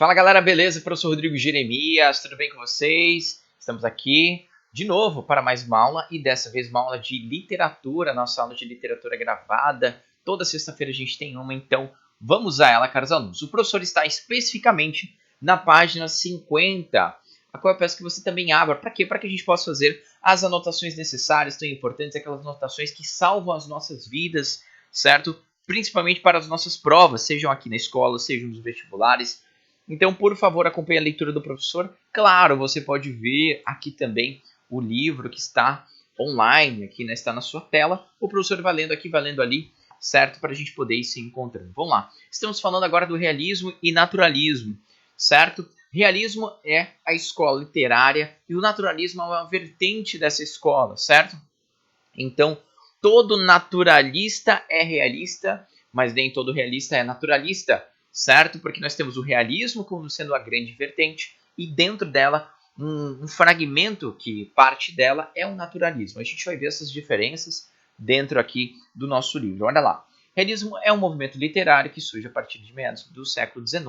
Fala galera, beleza? Professor Rodrigo Jeremias, tudo bem com vocês? Estamos aqui de novo para mais uma aula e dessa vez uma aula de literatura, nossa aula de literatura gravada. Toda sexta-feira a gente tem uma, então vamos a ela, caros alunos. O professor está especificamente na página 50, a qual eu peço que você também abra. Para quê? Para que a gente possa fazer as anotações necessárias, tão importantes, aquelas anotações que salvam as nossas vidas, certo? Principalmente para as nossas provas, sejam aqui na escola, sejam nos vestibulares. Então, por favor, acompanhe a leitura do professor. Claro, você pode ver aqui também o livro que está online, aqui, né, está na sua tela. O professor vai lendo aqui, vai lendo ali, certo? Para a gente poder ir se encontrando. Vamos lá. Estamos falando agora do realismo e naturalismo, certo? Realismo é a escola literária e o naturalismo é uma vertente dessa escola, certo? Então, todo naturalista é realista, mas nem todo realista é naturalista, certo? Porque nós temos o realismo como sendo a grande vertente e dentro dela um fragmento que parte dela é o naturalismo. A gente vai ver essas diferenças dentro aqui do nosso livro. Olha lá. Realismo é um movimento literário que surge a partir de meados do século XIX.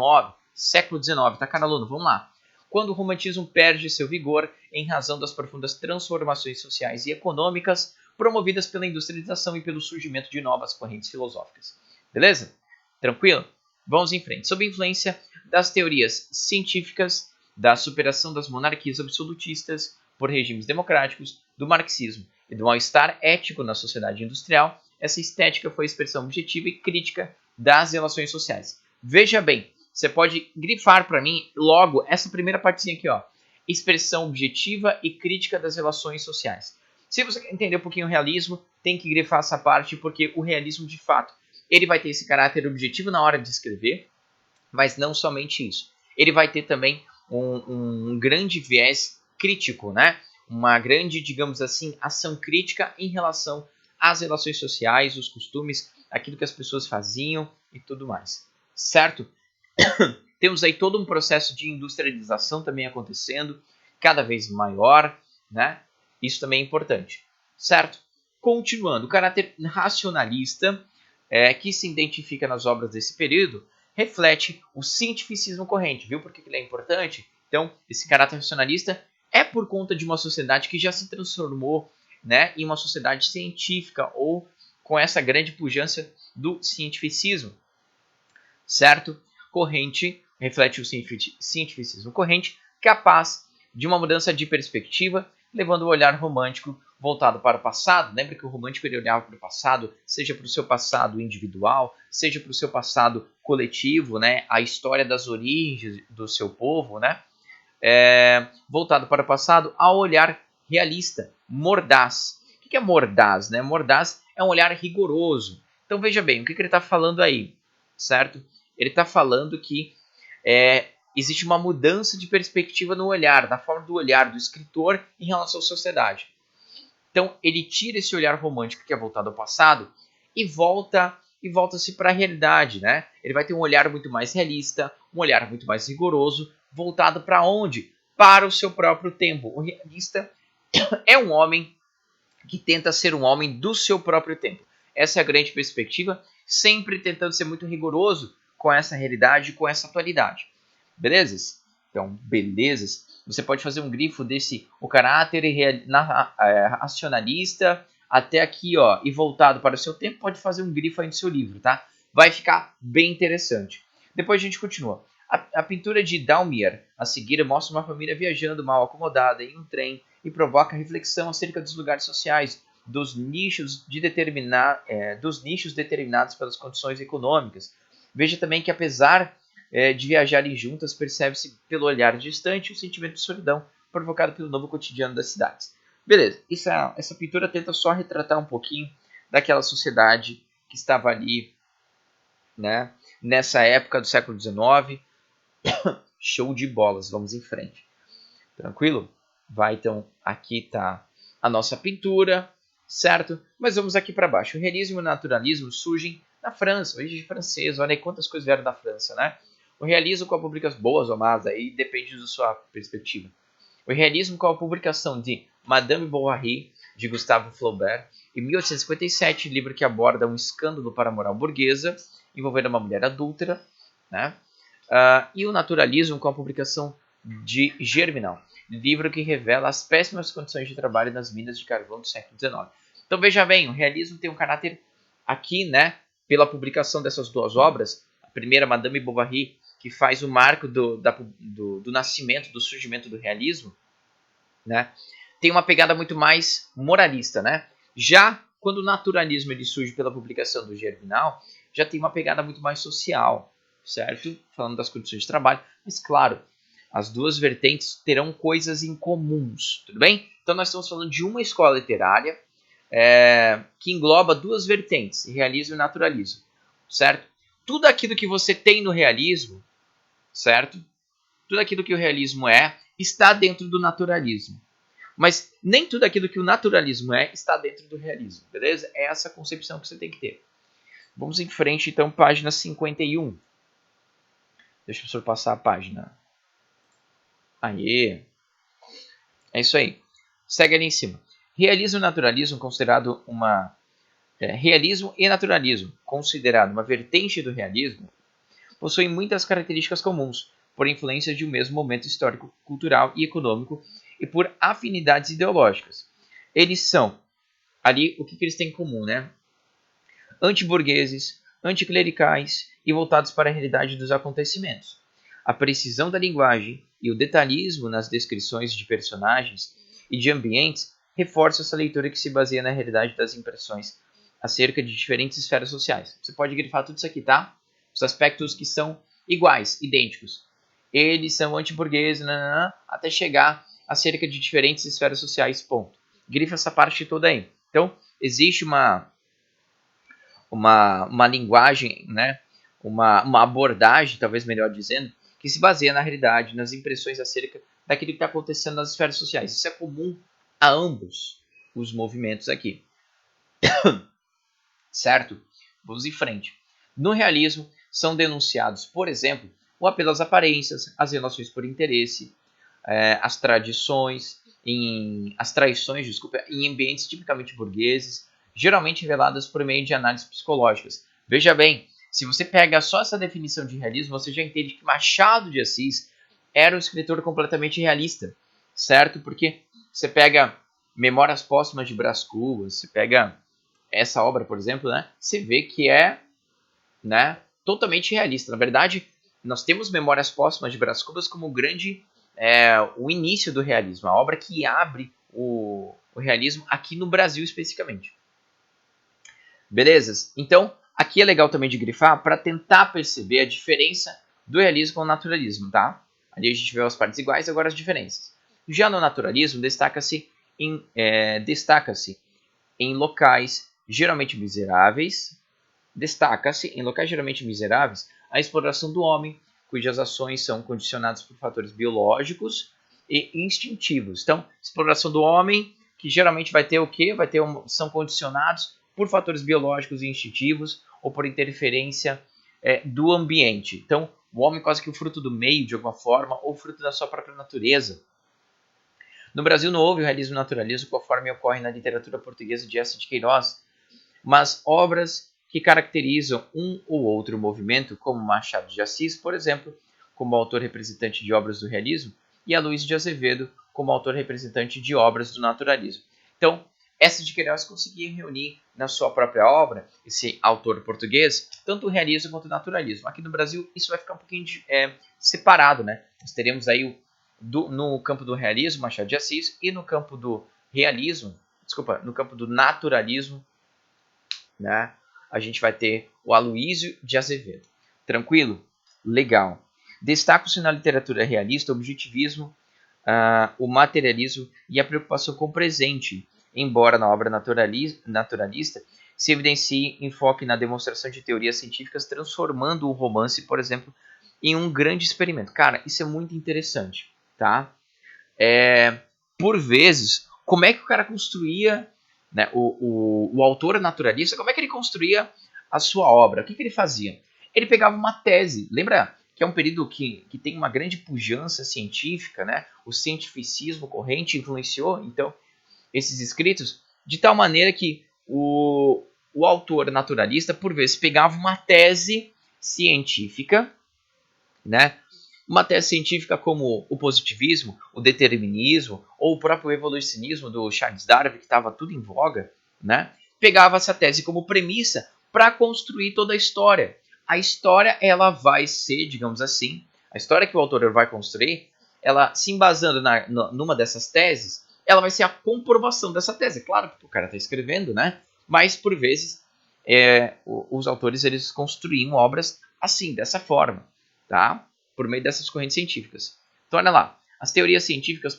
Século XIX, tá, cara aluno? Vamos lá. Quando o romantismo perde seu vigor em razão das profundas transformações sociais e econômicas promovidas pela industrialização e pelo surgimento de novas correntes filosóficas. Beleza? Tranquilo? Vamos em frente. Sob a influência das teorias científicas, da superação das monarquias absolutistas por regimes democráticos, do marxismo e do mal-estar ético na sociedade industrial, essa estética foi a expressão objetiva e crítica das relações sociais. Veja bem, você pode grifar para mim logo essa primeira partezinha aqui, ó. Expressão objetiva e crítica das relações sociais. Se você quer entender um pouquinho o realismo, tem que grifar essa parte, porque o realismo, de fato, ele vai ter esse caráter objetivo na hora de escrever, mas não somente isso. Ele vai ter também um grande viés crítico, né? Uma grande, digamos assim, ação crítica em relação às relações sociais, os costumes, aquilo que as pessoas faziam e tudo mais. Certo? Temos aí todo um processo de industrialização também acontecendo, cada vez maior, né? Isso também é importante, certo? Continuando, o caráter racionalista que se identifica nas obras desse período reflete o cientificismo corrente, viu? Por que ele é importante? Então, esse caráter racionalista é por conta de uma sociedade que já se transformou, né, em uma sociedade científica ou com essa grande pujança do cientificismo, certo? Corrente reflete o cientificismo corrente, capaz de uma mudança de perspectiva, levando o olhar romântico voltado para o passado. Lembra que o romântico ele olhava para o passado, seja para o seu passado individual, seja para o seu passado coletivo, né? A história das origens do seu povo, né? Voltado para o passado, ao olhar realista, mordaz. O que é mordaz? Né? Mordaz é um olhar rigoroso. Então veja bem, o que ele está falando aí, certo? Ele está falando que existe uma mudança de perspectiva no olhar, na forma do olhar do escritor em relação à sociedade. Então, ele tira esse olhar romântico que é voltado ao passado e volta-se para a realidade, né? Ele vai ter um olhar muito mais realista, um olhar muito mais rigoroso, voltado para onde? Para o seu próprio tempo. O realista é um homem que tenta ser um homem do seu próprio tempo. Essa é a grande perspectiva, sempre tentando ser muito rigoroso com essa realidade, com essa atualidade. Belezas? Então, belezas. Você pode fazer um grifo desse, o caráter racionalista, até aqui, ó, e voltado para o seu tempo, pode fazer um grifo aí no seu livro, tá? Vai ficar bem interessante. Depois a gente continua. A pintura de Daumier, a seguir, mostra uma família viajando mal acomodada em um trem e provoca reflexão acerca dos lugares sociais, dos nichos determinados pelas condições econômicas. Veja também que, apesar de viajarem juntas, percebe-se pelo olhar distante o sentimento de solidão provocado pelo novo cotidiano das cidades. Beleza, essa pintura tenta só retratar um pouquinho daquela sociedade que estava ali, né, nessa época do século XIX. Show de bolas, vamos em frente. Tranquilo? Vai, então, aqui está a nossa pintura, certo? Mas vamos aqui para baixo. O realismo e o naturalismo surgem na França, origem francesa. Olha aí quantas coisas vieram da França, né? O realismo com a publicação, boas ou más, aí depende da sua perspectiva. O realismo com a publicação de Madame Bovary, de Gustave Flaubert, em 1857, livro que aborda um escândalo para a moral burguesa, envolvendo uma mulher adúltera, né? e o naturalismo com a publicação de Germinal, livro que revela as péssimas condições de trabalho nas minas de carvão do século XIX. Então veja bem, o realismo tem um caráter aqui, né, pela publicação dessas duas obras, a primeira, Madame Bovary, que faz o marco do nascimento, do surgimento do realismo, né, tem uma pegada muito mais moralista, né? Já quando o naturalismo ele surge pela publicação do Germinal, já tem uma pegada muito mais social, certo? Falando das condições de trabalho, mas claro, as duas vertentes terão coisas em comuns, tudo bem? Então nós estamos falando de uma escola literária que engloba duas vertentes, realismo e naturalismo, certo? Tudo aquilo que você tem no realismo, certo? Tudo aquilo que o realismo está dentro do naturalismo. Mas nem tudo aquilo que o naturalismo está dentro do realismo, beleza? É essa concepção que você tem que ter. Vamos em frente, então, página 51. Deixa o professor passar a página. Aê! É isso aí. Segue ali em cima. Realismo e naturalismo considerado uma... realismo e naturalismo, considerado uma vertente do realismo, possuem muitas características comuns, por influência de um mesmo momento histórico, cultural e econômico e por afinidades ideológicas. Eles são, ali, o que eles têm em comum, né? Antiburgueses, anticlericais e voltados para a realidade dos acontecimentos. A precisão da linguagem e o detalhismo nas descrições de personagens e de ambientes reforça essa leitura que se baseia na realidade das impressões acerca de diferentes esferas sociais. Você pode grifar tudo isso aqui, tá? Os aspectos que são iguais, idênticos. Eles são antiburgueses, até chegar acerca de diferentes esferas sociais, ponto. Grifa essa parte toda aí. Então, existe uma linguagem, né? uma abordagem, talvez melhor dizendo, que se baseia na realidade, nas impressões acerca daquilo que está acontecendo nas esferas sociais. Isso é comum a ambos os movimentos aqui. Certo? Vamos em frente. No realismo, são denunciados, por exemplo, o apelo às aparências, as relações por interesse, as traições em ambientes tipicamente burgueses, geralmente reveladas por meio de análises psicológicas. Veja bem, se você pega só essa definição de realismo, você já entende que Machado de Assis era um escritor completamente realista, certo? Porque você pega Memórias Póstumas de Brás Cubas, você pega essa obra, por exemplo, né? Você vê que é, né, totalmente realista. Na verdade, nós temos Memórias Póstumas de Brás Cubas como o início do realismo, a obra que abre o realismo aqui no Brasil especificamente. Beleza? Então, aqui é legal também de grifar para tentar perceber a diferença do realismo com o naturalismo, tá? Ali a gente vê as partes iguais, agora as diferenças. Já no naturalismo, destaca-se em locais geralmente miseráveis, a exploração do homem, cujas ações são condicionadas por fatores biológicos e instintivos. Então, exploração do homem, que geralmente vai ter o quê? São condicionados por fatores biológicos e instintivos ou por interferência do ambiente. Então, o homem é quase que o fruto do meio, de alguma forma, ou fruto da sua própria natureza. No Brasil não houve o realismo e o naturalismo conforme ocorre na literatura portuguesa de Eça de Queiroz, mas obras que caracterizam um ou outro movimento, como Machado de Assis, por exemplo, como autor representante de obras do realismo, e Aloysio de Azevedo, como autor representante de obras do naturalismo. Então, Eça de Queiroz conseguia reunir na sua própria obra, esse autor português, tanto o realismo quanto o naturalismo. Aqui no Brasil, isso vai ficar um pouquinho separado, né? Nós teremos aí no campo do realismo, Machado de Assis, e no campo do no campo do naturalismo, né, a gente vai ter o Aloysio de Azevedo. Tranquilo? Legal. Destacam-se na literatura realista o objetivismo, o materialismo e a preocupação com o presente, embora na obra naturalista se evidencie enfoque na demonstração de teorias científicas, transformando o romance, por exemplo, em um grande experimento. Cara, isso é muito interessante, tá? Por vezes, como é que o cara construía, né, o autor naturalista, como é que ele construía a sua obra? O que ele fazia? Ele pegava uma tese, lembra que é um período que tem uma grande pujança científica, né? O cientificismo corrente influenciou, então, esses escritos, de tal maneira que o autor naturalista, por vezes, pegava uma tese científica, né? Uma tese científica como o positivismo, o determinismo ou o próprio evolucionismo do Charles Darwin, que estava tudo em voga, né? Pegava essa tese como premissa para construir toda a história. A história ela vai ser, digamos assim, a história que o autor vai construir, ela se embasando numa dessas teses, ela vai ser a comprovação dessa tese. Claro que o cara está escrevendo, né? Mas por vezes os autores eles construíam obras assim, dessa forma, tá? Por meio dessas correntes científicas. Então, olha lá, as teorias científicas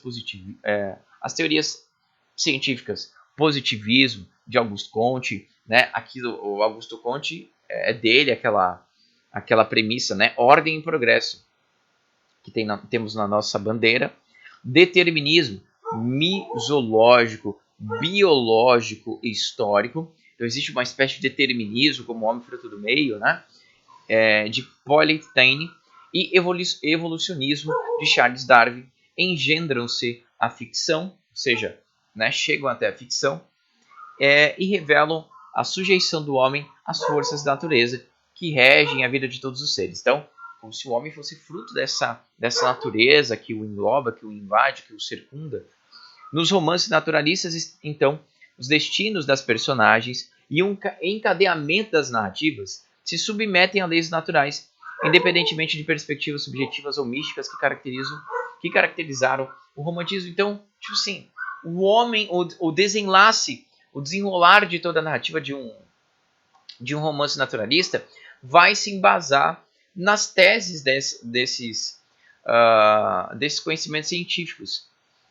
positivismo de Auguste Comte, né? Aqui o Auguste Comte é dele aquela premissa, né? Ordem e progresso que temos na nossa bandeira. Determinismo misológico, biológico e histórico. Então existe uma espécie de determinismo como homem fruto do meio, né? De Polytane e evolucionismo de Charles Darwin engendram-se a ficção, ou seja, né, chegam até a ficção, e revelam a sujeição do homem às forças da natureza que regem a vida de todos os seres. Então, como se o homem fosse fruto dessa natureza que o engloba, que o invade, que o circunda. Nos romances naturalistas, então, os destinos das personagens e um encadeamento das narrativas se submetem a leis naturais, independentemente de perspectivas subjetivas ou místicas que caracterizaram o romantismo. Então, tipo assim, o homem, o desenlace, o desenrolar de toda a narrativa de um romance naturalista vai se embasar nas teses desses conhecimentos científicos.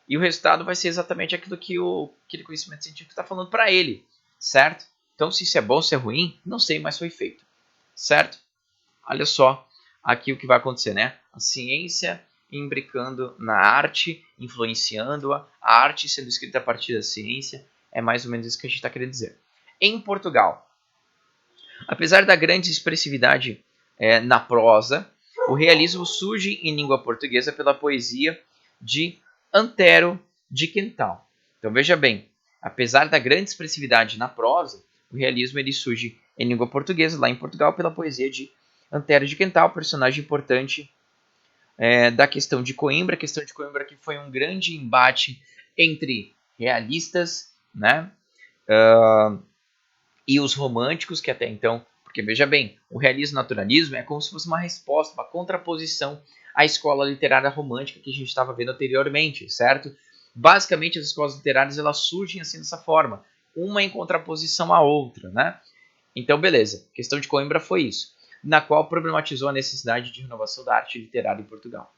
E o resultado vai ser exatamente aquilo que aquele conhecimento científico está falando para ele, certo? Então, se isso é bom, se é ruim, não sei, mas foi feito, certo? Olha só aqui o que vai acontecer, né? A ciência imbricando na arte, influenciando-a, a arte sendo escrita a partir da ciência, é mais ou menos isso que a gente está querendo dizer. Em Portugal, apesar da grande expressividade na prosa, o realismo surge em língua portuguesa pela poesia de Antero de Quental. Então veja bem, apesar da grande expressividade na prosa, o realismo ele surge em língua portuguesa, lá em Portugal, pela poesia de Antero de Quental, personagem importante da questão de Coimbra. A questão de Coimbra que foi um grande embate entre realistas, né, e os românticos, que até então, porque veja bem, o realismo naturalismo é como se fosse uma resposta, uma contraposição à escola literária romântica que a gente estava vendo anteriormente, certo? Basicamente, as escolas literárias elas surgem assim dessa forma, uma em contraposição à outra, né? Então, beleza, a questão de Coimbra foi isso, na qual problematizou a necessidade de renovação da arte literária em Portugal.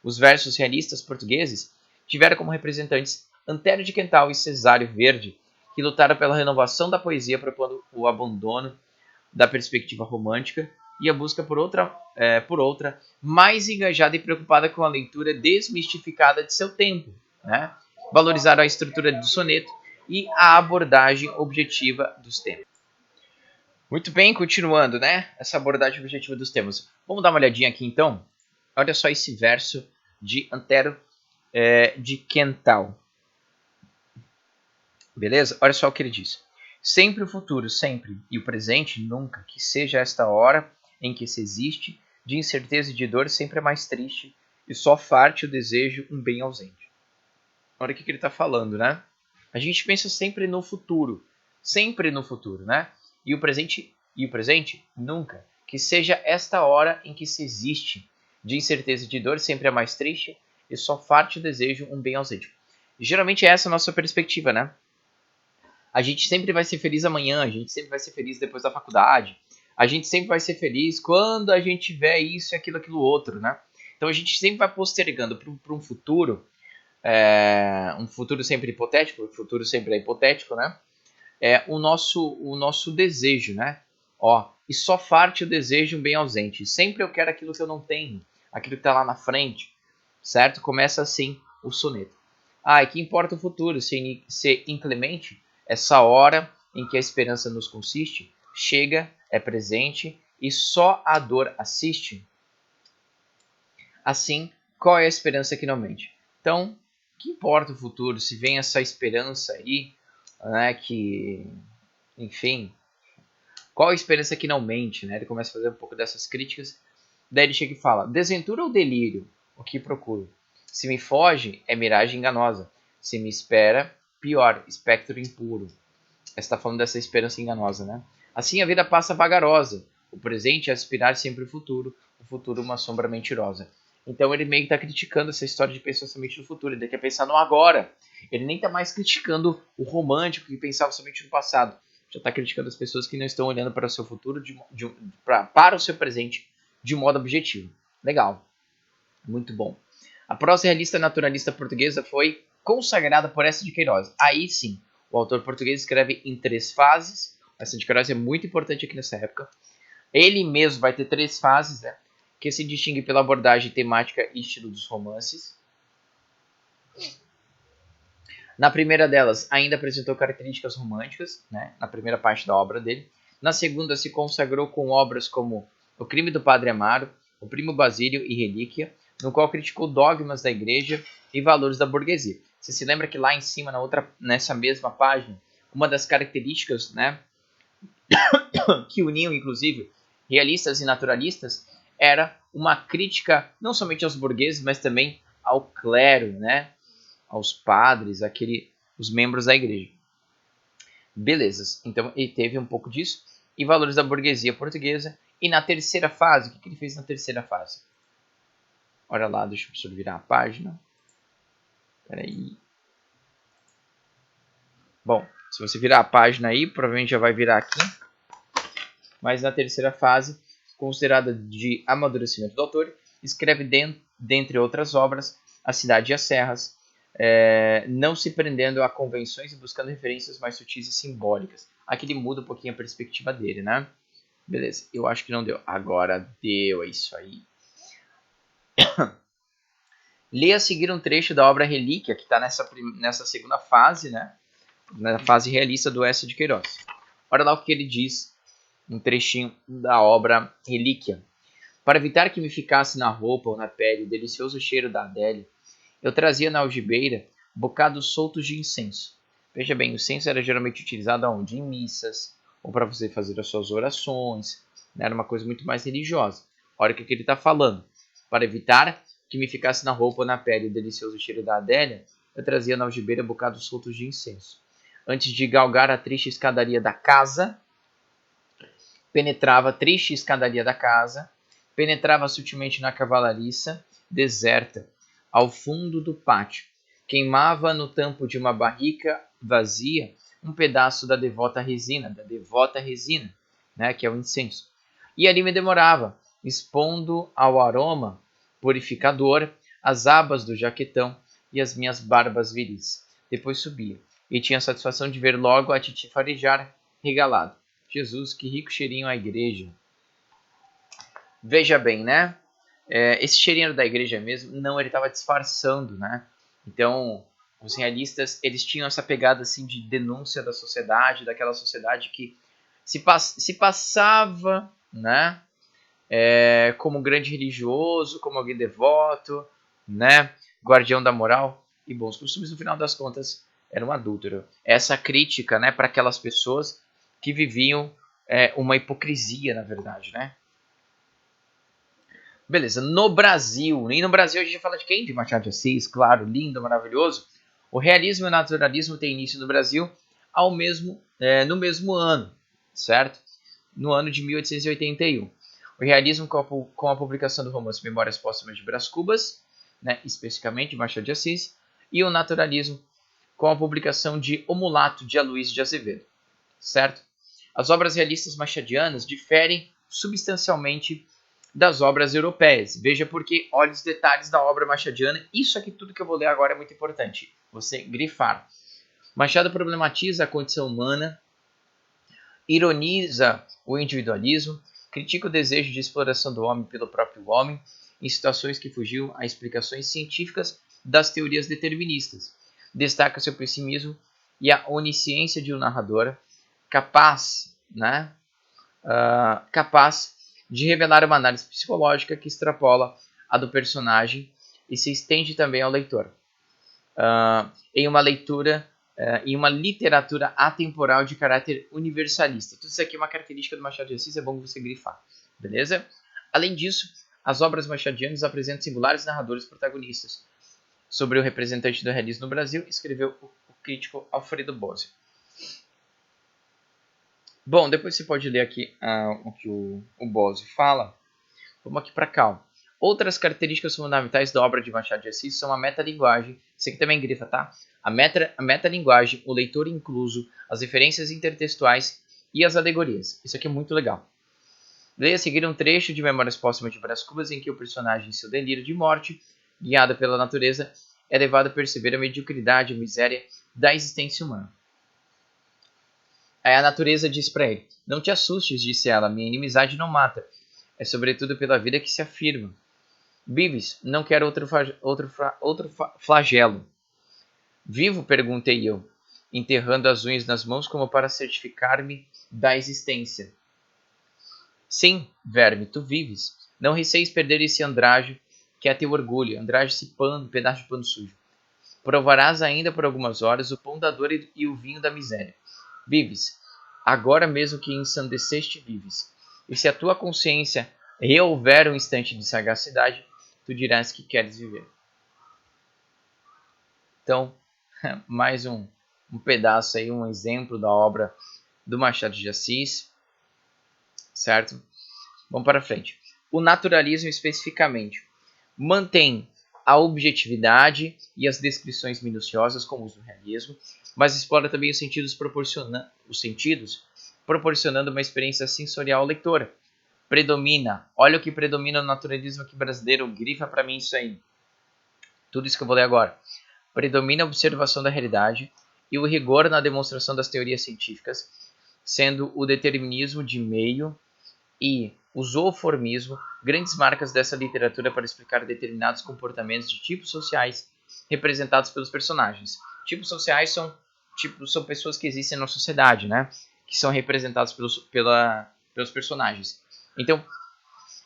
Os versos realistas portugueses tiveram como representantes Antero de Quental e Cesário Verde, que lutaram pela renovação da poesia, propondo o abandono da perspectiva romântica e a busca por outra mais engajada e preocupada com a leitura desmistificada de seu tempo, né? Valorizaram a estrutura do soneto e a abordagem objetiva dos temas. Muito bem, continuando, né? Essa abordagem objetiva dos temas. Vamos dar uma olhadinha aqui então. Olha só esse verso de Antero de Quental. Beleza? Olha só o que ele diz. Sempre o futuro, sempre, e o presente, nunca, que seja esta hora em que se existe, de incerteza e de dor, sempre é mais triste, e só farte o desejo, um bem ausente. Olha o que ele está falando, né? A gente pensa sempre no futuro, né? E o presente, nunca, que seja esta hora em que se existe, de incerteza e de dor, sempre é mais triste, e só farte o desejo, um bem ausente. E geralmente é essa a nossa perspectiva, né? A gente sempre vai ser feliz amanhã, a gente sempre vai ser feliz depois da faculdade, a gente sempre vai ser feliz quando a gente tiver isso e aquilo outro, né? Então a gente sempre vai postergando para um futuro sempre hipotético, o futuro sempre é hipotético, né? O nosso desejo, né? Ó, e só farte o desejo um bem ausente. Sempre eu quero aquilo que eu não tenho, aquilo que está lá na frente, certo? Começa assim o soneto. E que importa o futuro, ser inclemente, essa hora em que a esperança nos consiste, chega, é presente e só a dor assiste. Assim, qual é a esperança que não mente? Então, que importa o futuro, se vem essa esperança aí, né, que, enfim, qual a esperança que não mente, né? Ele começa a fazer um pouco dessas críticas Daí ele chega e fala: desventura ou delírio? O que procuro? Se me foge, é miragem enganosa. Se me espera, pior, espectro impuro. Você está falando dessa esperança enganosa, né? Assim a vida passa vagarosa. O presente é aspirar sempre o futuro uma sombra mentirosa. Então ele meio que está criticando essa história de pensar somente no futuro. Ele quer pensar no agora. Ele nem está mais criticando o romântico que pensava somente no passado. Já está criticando as pessoas que não estão olhando para o seu futuro, para o seu presente, de modo objetivo. Legal. Muito bom. A prosa realista naturalista portuguesa foi consagrada por Eça de Queiroz. Aí sim, o autor português escreve em 3 fases. Eça de Queiroz é muito importante aqui nessa época. Ele mesmo vai ter 3 fases, né, que se distingue pela abordagem temática e estilo dos romances. Na primeira delas, ainda apresentou características românticas, né, na primeira parte da obra dele. Na segunda, se consagrou com obras como O Crime do Padre Amaro, O Primo Basílio e Relíquia, no qual criticou dogmas da igreja e valores da burguesia. Você se lembra que lá em cima, nessa mesma página, uma das características, né, que uniam, inclusive, realistas e naturalistas, era uma crítica não somente aos burgueses, mas também ao clero, né, aos padres, os membros da igreja. Belezas. Então ele teve um pouco disso. E valores da burguesia portuguesa. E na terceira fase, o que ele fez na terceira fase? Olha lá, deixa eu virar a página. Espera aí. Bom, se você virar a página aí, provavelmente já vai virar aqui. Mas na terceira fase, considerada de amadurecimento do autor, escreve, dentre outras obras, A Cidade e as Serras, não se prendendo a convenções e buscando referências mais sutis e simbólicas. Aqui ele muda um pouquinho a perspectiva dele, né? Beleza, eu acho que não deu. Agora deu, é isso aí. Leia a seguir um trecho da obra Relíquia, que está nessa segunda fase, né? Na fase realista do Eça de Queiroz. Olha lá o que ele diz, um trechinho da obra Relíquia. Para evitar que me ficasse na roupa ou na pele o delicioso cheiro da Adélia, eu trazia na algibeira bocados soltos de incenso. Veja bem, o incenso era geralmente utilizado aonde? Em missas, ou para você fazer as suas orações, né? Era uma coisa muito mais religiosa. Olha o que ele está falando. Para evitar que me ficasse na roupa ou na pele o delicioso cheiro da Adélia, eu trazia na algibeira bocados soltos de incenso. Antes de galgar a triste escadaria da casa, penetrava sutilmente na cavalariça deserta, ao fundo do pátio. Queimava no tampo de uma barrica vazia um pedaço da devota resina, né, que é o incenso. E ali me demorava, expondo ao aroma purificador as abas do jaquetão e as minhas barbas viris. Depois subia, e tinha a satisfação de ver logo a titi farejar regalado. Jesus, que rico cheirinho a igreja. Veja bem, né? Esse cheirinho da igreja mesmo, não, ele estava disfarçando, né? Então, os realistas, eles tinham essa pegada assim de denúncia da sociedade, daquela sociedade que se passava, né? Como grande religioso, como alguém devoto, né? Guardião da moral e bons costumes, no final das contas, era um adúltero. Essa crítica, né, para aquelas pessoas que viviam uma hipocrisia, na verdade, né? Beleza, no Brasil, e no Brasil a gente fala de quem? De Machado de Assis, claro, lindo, maravilhoso. O realismo e o naturalismo têm início no Brasil no mesmo ano, certo? No ano de 1881. O realismo com a publicação do romance Memórias Póstumas de Brás Cubas, né, especificamente de Machado de Assis, e o naturalismo com a publicação de O Mulato de Aloysio de Azevedo, certo? As obras realistas machadianas diferem substancialmente das obras europeias. Veja porque, olha os detalhes da obra machadiana. Isso aqui tudo que eu vou ler agora é muito importante. Você grifar. Machado problematiza a condição humana, ironiza o individualismo, critica o desejo de exploração do homem pelo próprio homem, em situações que fugiam a explicações científicas das teorias deterministas. Destaca seu pessimismo e a onisciência de um narrador capaz de revelar uma análise psicológica que extrapola a do personagem e se estende também ao leitor. Em uma literatura atemporal de caráter universalista. Tudo isso aqui é uma característica do Machado de Assis, é bom você grifar, beleza? Além disso, as obras machadianas apresentam singulares narradores protagonistas. Sobre o representante do realismo no Brasil, escreveu o crítico Alfredo Bosio. Bom, depois você pode ler aqui o que o Bosio fala. Vamos aqui para cá. Outras características fundamentais da obra de Machado de Assis são a metalinguagem. Isso aqui também grifa, tá? A metalinguagem, o leitor incluso, as referências intertextuais e as alegorias. Isso aqui é muito legal. Leia a seguir um trecho de Memórias Póstumas de Brás Cubas em que o personagem, em seu delírio de morte, guiado pela natureza, é levado a perceber a mediocridade e a miséria da existência humana. Aí a natureza diz para ele: "Não te assustes", disse ela, "minha inimizade não mata. É sobretudo pela vida que se afirma. Vives, não quero outro flagelo." "Vivo?", perguntei eu, enterrando as unhas nas mãos como para certificar-me da existência. "Sim, verme, tu vives. Não receies perder esse andrajo que é teu orgulho, andrajo esse pano, pedaço de pano sujo. Provarás ainda por algumas horas o pão da dor e o vinho da miséria. Vives, agora mesmo que ensandeceste vives. E se a tua consciência reouver um instante de sagacidade, tu dirás que queres viver." Então, mais um pedaço aí, um exemplo da obra do Machado de Assis, certo? Vamos para frente. O naturalismo especificamente mantém a objetividade e as descrições minuciosas como os do realismo, mas explora também os sentidos proporcionando uma experiência sensorial ao leitor. Olha o que predomina no naturalismo aqui brasileiro, grifa para mim isso aí. Tudo isso que eu vou ler agora. Predomina a observação da realidade e o rigor na demonstração das teorias científicas, sendo o determinismo de meio e o zooformismo grandes marcas dessa literatura para explicar determinados comportamentos de tipos sociais representados pelos personagens. Tipos sociais são pessoas que existem na sociedade, né? Que são representados pelos personagens. Então,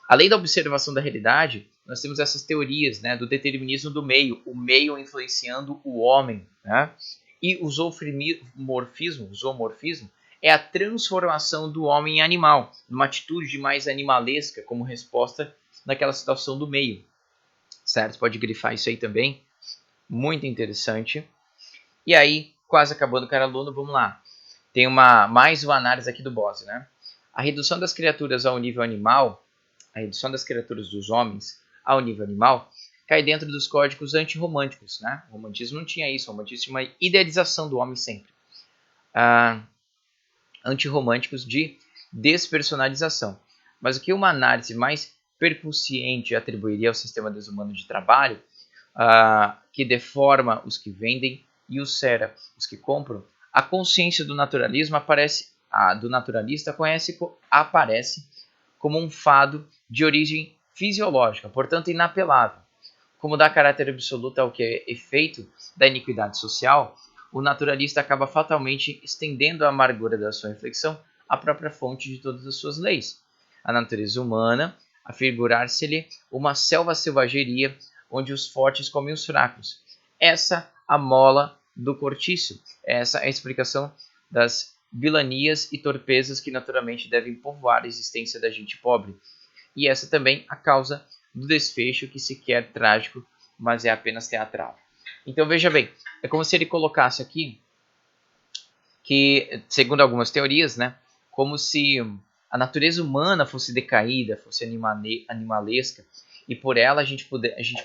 além da observação da realidade, nós temos essas teorias, né, do determinismo do meio, o meio influenciando o homem, né? E o zoomorfismo é a transformação do homem em animal, numa atitude mais animalesca como resposta naquela situação do meio, certo? Pode grifar isso aí também, muito interessante. E aí, quase acabando, cara aluno, vamos lá. Tem mais uma análise aqui do Bosio, né? A redução das criaturas ao nível animal, a redução das criaturas dos homens ao nível animal, cai dentro dos códigos antirromânticos, né? O romantismo não tinha isso, o romantismo tinha uma idealização do homem sempre. Antirromânticos de despersonalização. Mas o que uma análise mais percussiente atribuiria ao sistema desumano de trabalho, que deforma os que vendem e ulcera os que compram, a consciência do naturalismo do naturalista aparece como um fado de origem fisiológica, portanto inapelável. Como dá caráter absoluto ao que é efeito da iniquidade social, o naturalista acaba fatalmente estendendo a amargura da sua reflexão à própria fonte de todas as suas leis, a natureza humana, a figurar-se-lhe uma selva selvageria onde os fortes comem os fracos. Essa a mola do cortiço, essa é a explicação das vilanias e torpezas que naturalmente devem povoar a existência da gente pobre. E essa também a causa do desfecho que se quer trágico, mas é apenas teatral. Então veja bem, é como se ele colocasse aqui que, segundo algumas teorias, né, como se a natureza humana fosse decaída, fosse animalesca, e por ela a gente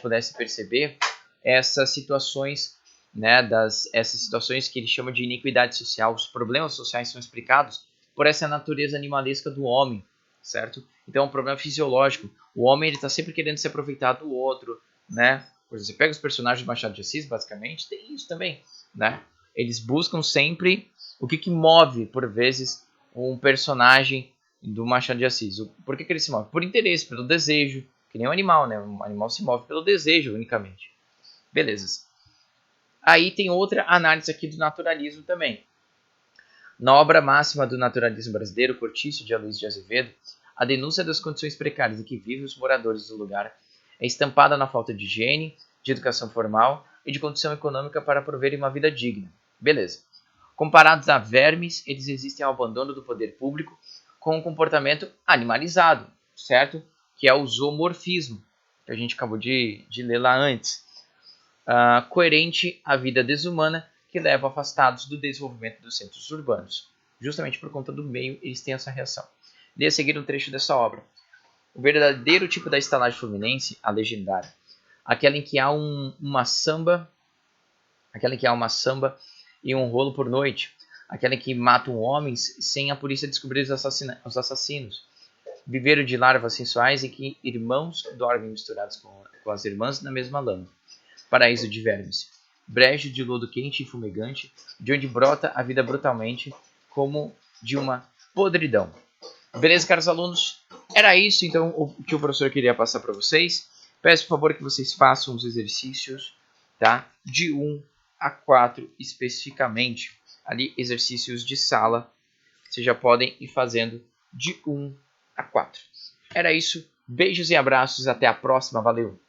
pudesse perceber essas situações, né, essas situações que ele chama de iniquidade social. Os problemas sociais são explicados por essa natureza animalesca do homem, certo? Então é um problema fisiológico. O homem está sempre querendo se aproveitar do outro, né? Por exemplo, você pega os personagens do Machado de Assis, basicamente, tem isso também, né? Eles buscam sempre o que move, por vezes, um personagem do Machado de Assis. Por que ele se move? Por interesse, pelo desejo, que nem um animal, né? Um animal se move pelo desejo, unicamente. Beleza. Aí tem outra análise aqui do naturalismo também. Na obra máxima do naturalismo brasileiro, Cortiço, de Aloysio de Azevedo, a denúncia das condições precárias em que vivem os moradores do lugar é estampada na falta de higiene, de educação formal e de condição econômica para proverem uma vida digna. Beleza. Comparados a vermes, eles resistem ao abandono do poder público com um comportamento animalizado, certo? que é o zoomorfismo, que a gente acabou de ler lá antes. Coerente à vida desumana, que leva afastados do desenvolvimento dos centros urbanos. Justamente por conta do meio, eles têm essa reação. Dê a seguir um trecho dessa obra. O verdadeiro tipo da estalagem fluminense, a legendária, aquela em que há uma samba e um rolo por noite, aquela em que matam homens sem a polícia descobrir os assassinos, viveiro de larvas sensuais em que irmãos dormem misturados com as irmãs na mesma lama, paraíso de vermes, brejo de lodo quente e fumegante, de onde brota a vida brutalmente, como de uma podridão. Beleza, caros alunos? Era isso, então, o que o professor queria passar para vocês. Peço, por favor, que vocês façam os exercícios, tá? De 1 a 4 especificamente. Ali, exercícios de sala. Vocês já podem ir fazendo de 1 a 4. Era isso. Beijos e abraços. Até a próxima. Valeu!